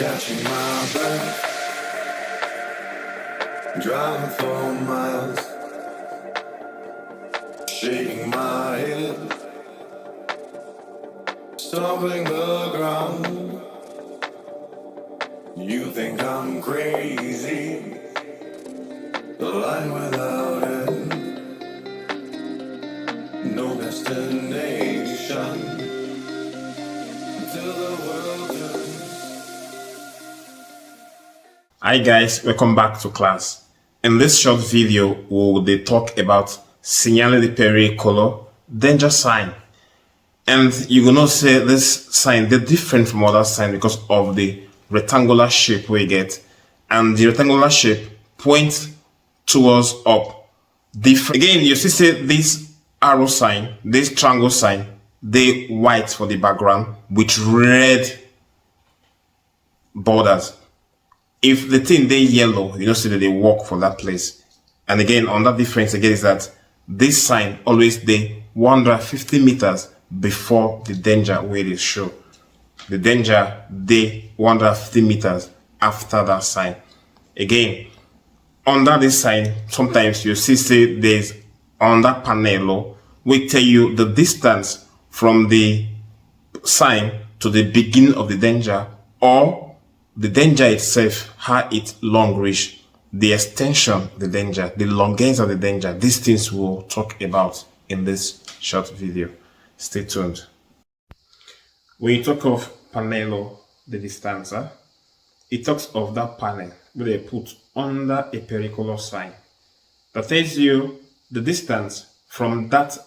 Catching my breath, driving for miles, shaking my head, stomping the ground. You think I'm crazy, a line without end, no destination till the world turns. Hi guys, welcome back to class. In this short video, we'll talk about segnali di pericolo, danger sign. And you will not say this sign, they're different from other signs because of the rectangular shape we get. And the rectangular shape points towards up. Again, you see this arrow sign, this triangle sign, they white for the background with red borders. If the thing they yellow, you know, see that they walk for that place. And again, on that difference again is that this sign always they 150 meters before the danger where they show. The danger they 150 meters after that sign. Again, under this sign, sometimes you see say there's on that panel we tell you the distance from the sign to the beginning of the danger, or the danger itself, how it long reach, the extension, the danger, the longest of the danger. These things we'll talk about in this short video. Stay tuned. When you talk of panello di distanza, it talks of that panel where they put under a pericolo sign that tells you the distance from that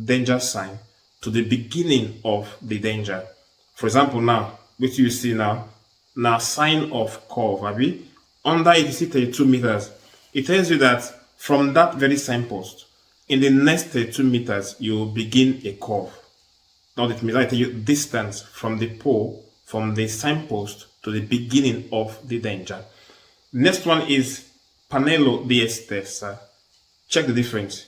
danger sign to the beginning of the danger. For example, now, what you see now sign of curve, abi under it you see 32 meters. It tells you that from that very signpost, in the next 32 meters, you will begin a curve. Now it means I tell you distance from the pole, from the signpost to the beginning of the danger. Next one is panello di estesa. Check the difference.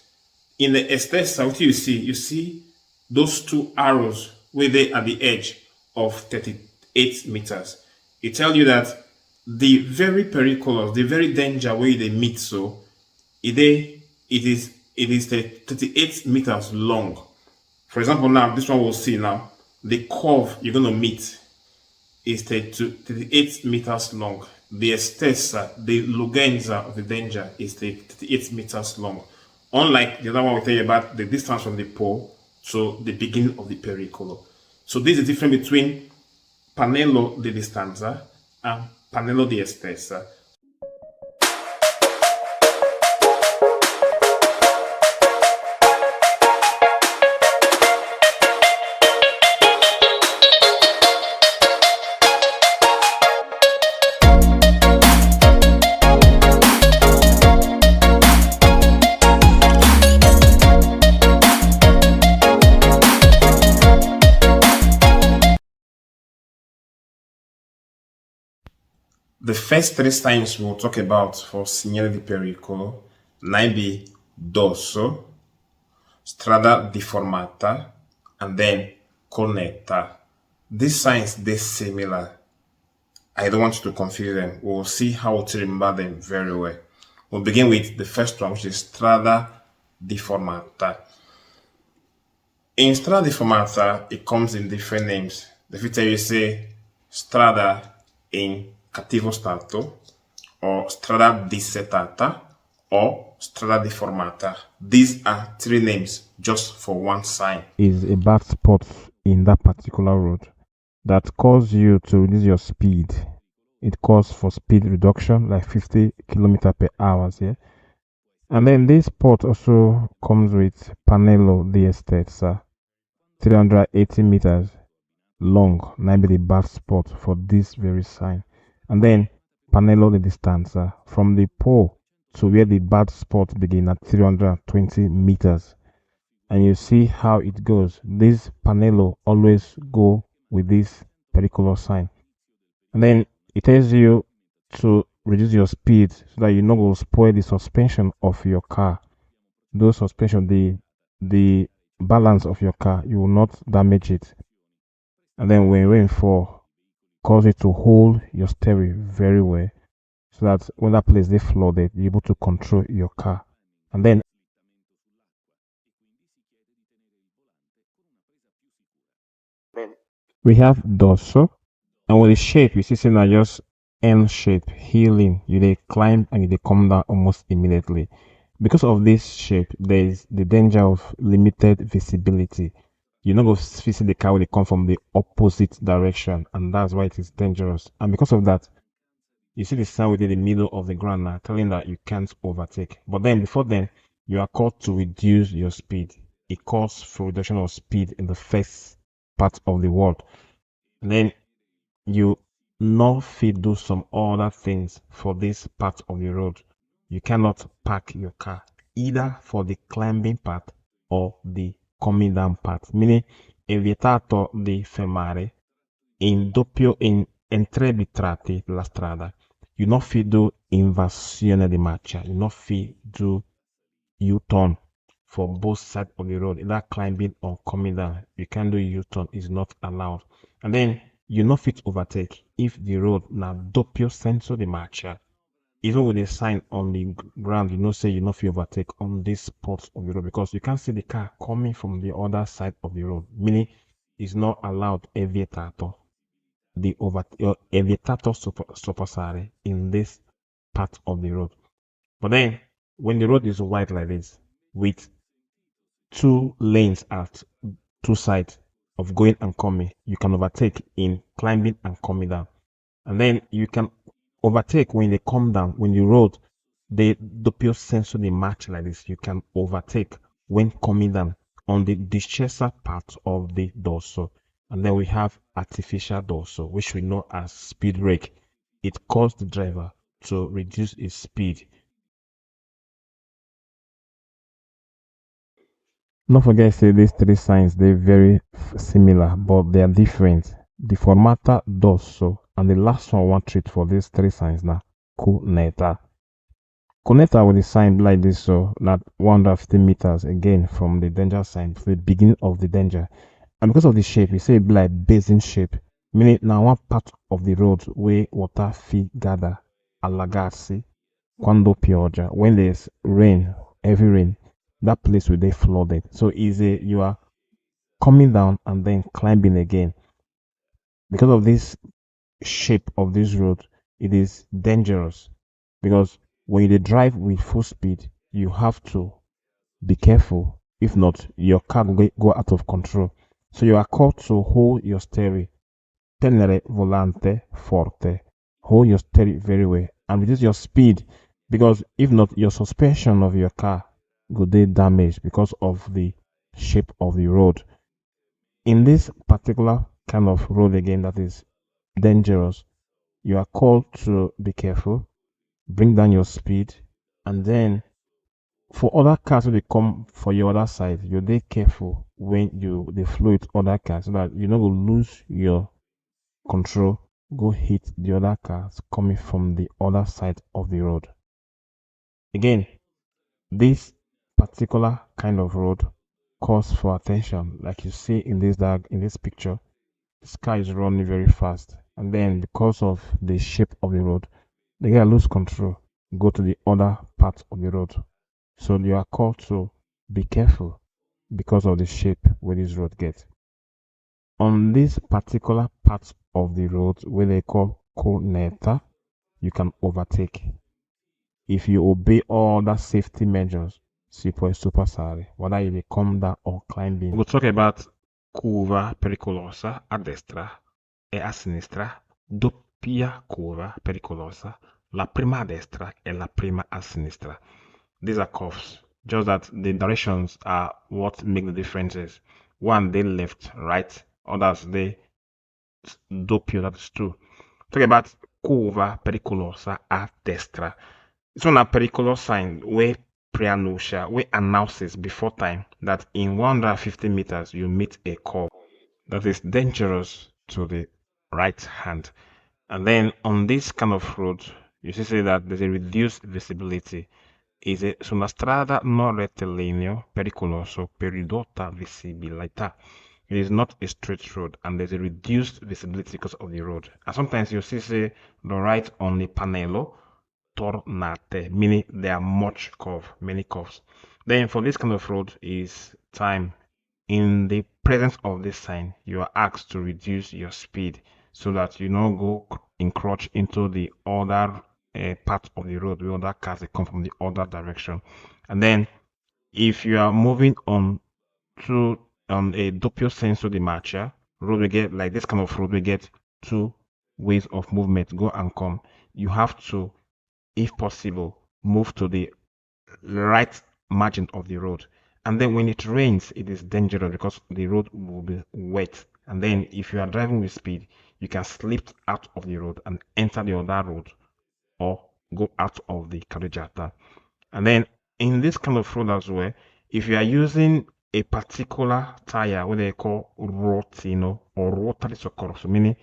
In the estesa, what you see those two arrows where they at the edge of 38 meters. It tells you that the very periculous, the very danger where they meet, so it is 38 meters long. For example, now this one we'll see now the curve you're gonna meet is 38 meters long. The estesa, the lunghezza of the danger is 38 meters long. Unlike the other one we tell you about the distance from the pole to the beginning of the pericolo. So this is the difference between panello di distanza and panello di estesa. The first three signs we'll talk about for segnali di pericolo might be dorso, strada deformata, and then cornetta. These signs, they're similar. I don't want you to confuse them. We'll see how to remember them very well. We'll begin with the first one, which is strada deformata. In strada deformata, it comes in different names. The future you say strada in cattivo stato, or strada dissettata, or strada deformata. These are three names just for one sign. Is a bad spot in that particular road that causes you to reduce your speed. It calls for speed reduction, like 50 km per hour. Yeah? And then this spot also comes with panello di estesa, 380 meters long, maybe the bad spot for this very sign. And then panello di distanza, from the pole to where the bad spot begin at 320 meters. And you see how it goes. This panello always go with this pericolo sign. And then it tells you to reduce your speed so that you not go spoil the suspension of your car. Those suspension, the balance of your car, you will not damage it. And then when rain fall, cause you to hold your steering very well so that when that place they flooded, you're able to control your car. And then we have dorsal, and with the shape, you see, say now just N shape, healing. You they climb and you they come down almost immediately. Because of this shape, there is the danger of limited visibility. You're not going to see the car when they come from the opposite direction, and that's why it is dangerous. And because of that, you see the sign within the middle of the ground now, telling that you can't overtake. But then, before then, you are called to reduce your speed. It calls for reduction of speed in the first part of the world. And then you not fit do some other things for this part of the road. You cannot park your car either for the climbing part or the coming down part. Meaning, evitato di fermare in entrambi i tratti della strada. You not fit do inversione di marcia. You not fit do U-turn for both sides of the road, either climbing or coming down. You can't do U-turn, is not allowed. And then you not fit overtake if the road na doppio senso di marcia. Even with a sign on the ground, you know say you not fit overtake on this spot of the road because you can't see the car coming from the other side of the road. Meaning it's not allowed evitato evitato sorpassare in this part of the road. But then, when the road is wide like this, with two lanes at two sides of going and coming, you can overtake in climbing and coming down. And then you can overtake when they come down, when the road, the doppio senso they match like this, you can overtake when coming down on the discesa part of the dorsal. And then we have artificial dorsal, which we know as speed brake. It causes the driver to reduce his speed. Don't forget, say these three signs, they're very similar, but they are different. The formata dorso and the last one I want treat for these three signs now, cuneta. Cuneta with the sign like this, so that 150 meters again from the danger sign, the beginning of the danger. And because of the shape, you say it be like basin shape, meaning now one part of the road where water fi gather, allagarsi, quando pioggia, when there's rain, heavy rain, that place will be flooded. So easy, you are coming down and then climbing again. Because of this shape of this road, it is dangerous. Because when you drive with full speed, you have to be careful. If not, your car will go out of control. So you are called to hold your steering, tenere volante forte, hold your steering very well, and reduce your speed. Because if not, your suspension of your car will be damaged because of the shape of the road. In this particular kind of road again that is dangerous, you are called to be careful, bring down your speed, and then for other cars when they come for your other side, you be careful when they flow with other cars so that you not go lose your control, go hit the other cars coming from the other side of the road. Again, this particular kind of road calls for attention, like you see in this picture. This car is running very fast, and then because of the shape of the road, the guy lose control, go to the other part of the road. So you are called to be careful because of the shape where this road gets. On this particular part of the road where they call cornetta, you can overtake. If you obey all the safety measures, si puoi superare, whether you dey come down or climbing. We'll talk about curva pericolosa a destra e a sinistra, doppia curva pericolosa, la prima a destra e la prima a sinistra. These are curves, just that the directions are what make the differences. One they left, right, others they doppio, that is true. Talk about curva pericolosa a destra. It's one a pericolous sign where preannuncia, where announces before time that in 150 meters you meet a curve that is dangerous to the right hand. And then on this kind of road, you see that there's a reduced visibility. Su una strada non rettilineo pericoloso per ridotta visibilità. it is not a straight road, and there's a reduced visibility because of the road. And sometimes you see say the right on the panello tornate, meaning there are many curves. Then for this kind of road is time. In the presence of this sign, you are asked to reduce your speed so that you don't go encroach into the other part of the road where other cars that come from the other direction. And then if you are moving on to a doppio senso di marcia road, we get like this kind of road, we get two ways of movement, go and come. You have to, if possible, move to the right margin of the road. And then when it rains, it is dangerous because the road will be wet. And then if you are driving with speed, you can slip out of the road and enter the other road or go out of the carreggiata. And then in this kind of road as well, if you are using a particular tire, what they call rotino or rotary soccorso, meaning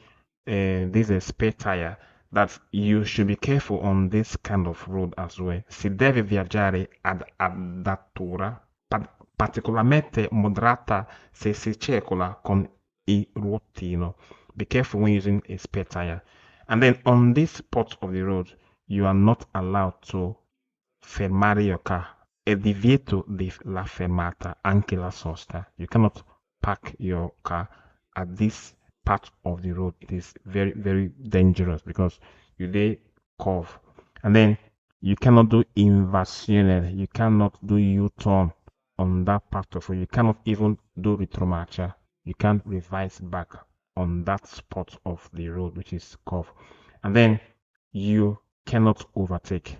this is a spare tire, that you should be careful on this kind of road as well. Si deve viaggiare ad andatura particolarmente moderata se si circola con il ruotino. Be careful when using a spare tire. And then on this part of the road, you are not allowed to fermare your car. È divieto di la fermata, anche la sosta. You cannot park your car at this part of the road. It is very, very dangerous because you dey curve. And then you cannot do inversione. You cannot do U-turn on that part of road. You cannot even do retromarcia. You can't revise back on that spot of the road, which is curve. And then you cannot overtake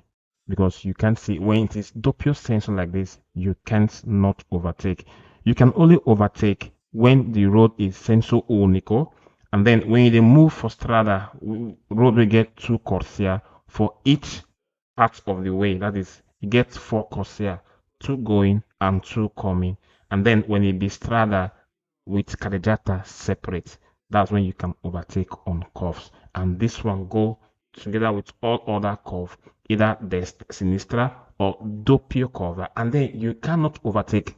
because you can't see when it is doppio senso like this, you can't not overtake. You can only overtake when the road is senso unico, and then when you move for strada, road will get two corsia for each part of the way. That is, you get four corsia, two going and two coming. And then when it be strada with carreggiata separate, that's when you can overtake on curves. And this one go together with all other curve, either destra, sinistra, or doppio curve. And then you cannot overtake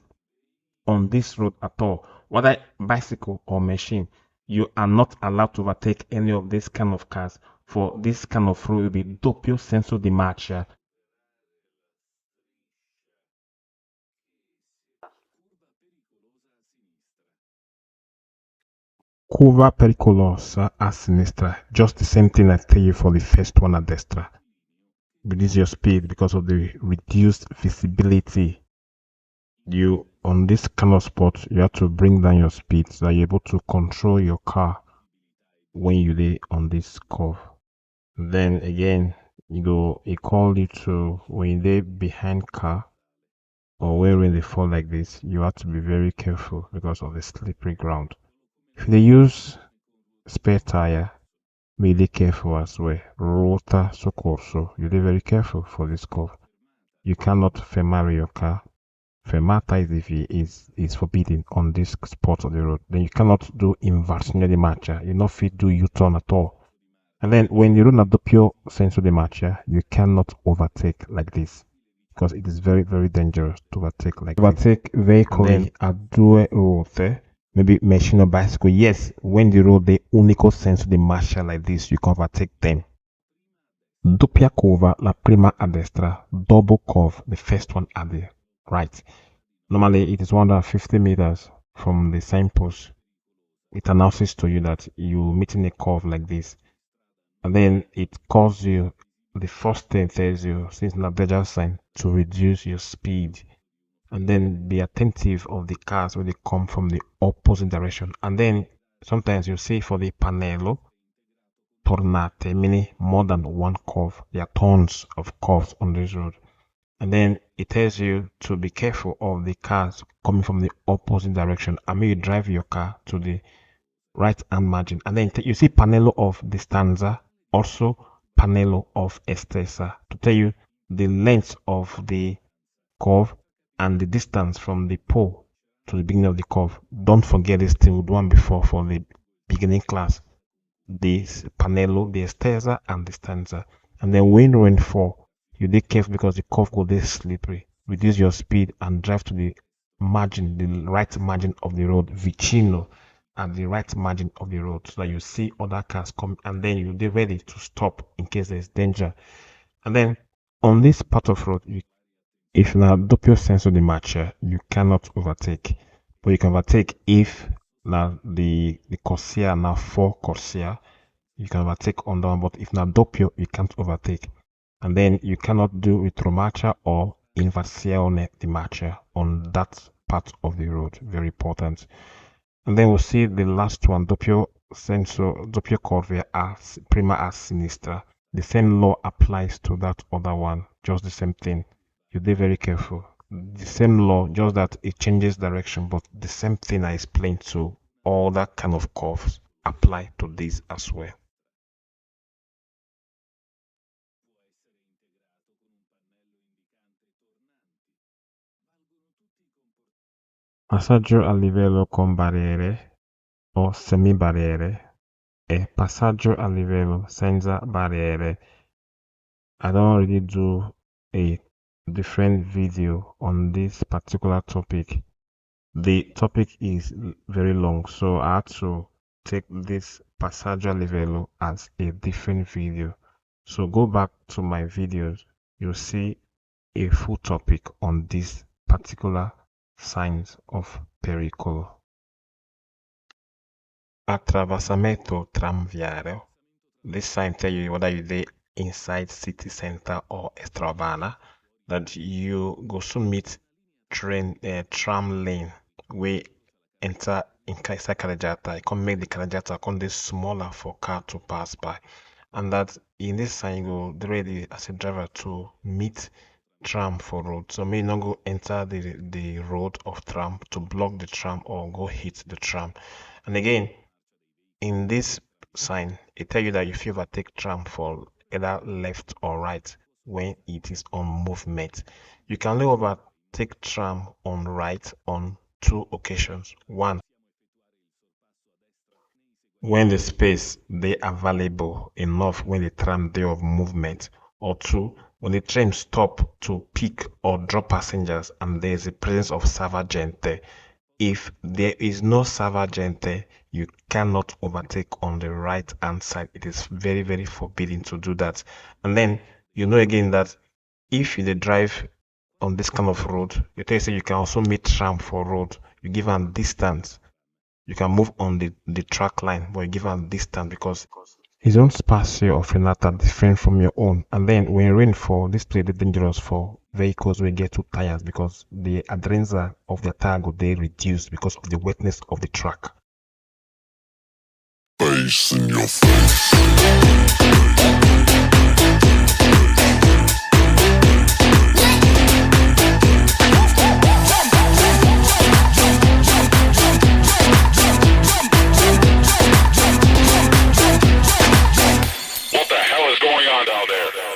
on this road at all, whether bicycle or machine. You are not allowed to overtake any of this kind of cars. For this kind of road will be doppio senso di marcia. Curva pericolosa a sinistra. Just the same thing I tell you for the first one at destra. Reduce your speed because of the reduced visibility. You on this kind of spot, you have to bring down your speed so that you're able to control your car when you lay on this curve. Then again, it call you to when you lay behind car or when they fall like this, you have to be very careful because of the slippery ground. If they use spare tire, be careful as well. Rota soccorso, you be very careful for this curve. You cannot fermare your car. Fermata is forbidden on this spot of the road. Then you cannot do inversione di marcia. You not fit do U-turn at all. And then when you run a doppio senso di marcia, you cannot overtake like this because it is very, very dangerous to overtake like this. Overtake veicoli a due ruote, maybe machine or bicycle. Yes, when the road the unico senso di marcia like this, you can overtake them. Doppia curva, la prima a destra, double curve, the first one at the right. Normally, it is 150 meters from the signpost. It announces to you that you're meeting a curve like this. And then it calls you, the first thing tells you, since Navigator sign, to reduce your speed. And then be attentive of the cars when they come from the opposite direction. And then sometimes you see for the panello, tornate, meaning more than one curve. There are tons of curves on this road. And then it tells you to be careful of the cars coming from the opposite direction. I mean, you drive your car to the right hand margin. And then you see panello of distanza, also panello of estesa, to tell you the length of the curve and the distance from the pole to the beginning of the curve. Don't forget this thing we do one before for the beginning class. This panello, the estesa, and the stanza. And then when rain fall, you be careful because the curve go this slippery. Reduce your speed and drive to the margin, the right margin of the road, vicino, at the right margin of the road, so that you see other cars come, and then you'll be ready to stop in case there's danger. And then on this part of road, if na doppio senso di marcia, you cannot overtake, but you can overtake if na the corsia na 4 corsia, you can overtake on that one. But if na doppio, you can't overtake. And then you cannot do retromarcia or inversione di marcia on that part of the road. Very important. And then we'll see the last one, doppio senso, doppio curva prima a sinistra. The same law applies to that other one, just the same thing. You be very careful. The same law, just that it changes direction, but the same thing I explained to all that kind of curves apply to this as well. Passaggio a livello con barriere o semi-barriere e passaggio a livello senza barriere. I don't really do a different video on this particular topic. The topic is very long, so I had to take this passaggio a livello as a different video. So go back to my videos, you'll see a full topic on this particular signs of pericolo. Attraversamento tranviario. This sign tell you whether you're inside city center or extravana, that you go soon meet tram lane wey enter inside carreggiata. You come make the carreggiata come dey smaller for car to pass by, and that in this sign you go ready as a driver to meet tram for road, so may not go enter the road of tram to block the tram or go hit the tram. And again, in this sign, it tell you that if you overtake tram for either left or right when it is on movement, you can only overtake tram on right on 2 occasions. One, when the space they available enough when the tram day of movement, or 2, when the train stop to pick or drop passengers and there is a presence of salvagente. If there is no salvagente, you cannot overtake on the right hand side. It is very, very forbidden to do that. And then you know again that if you drive on this kind of road, you tell you say you can also meet tram for road. You give them distance. You can move on the track line, but you give them distance because his own spatio of Renata different from your own. And then when rain fall, this place is dangerous for vehicles will get 2 tires because the adrenza of the tire will they reduce because of the wetness of the track. Face in your face. What the hell is going on down there?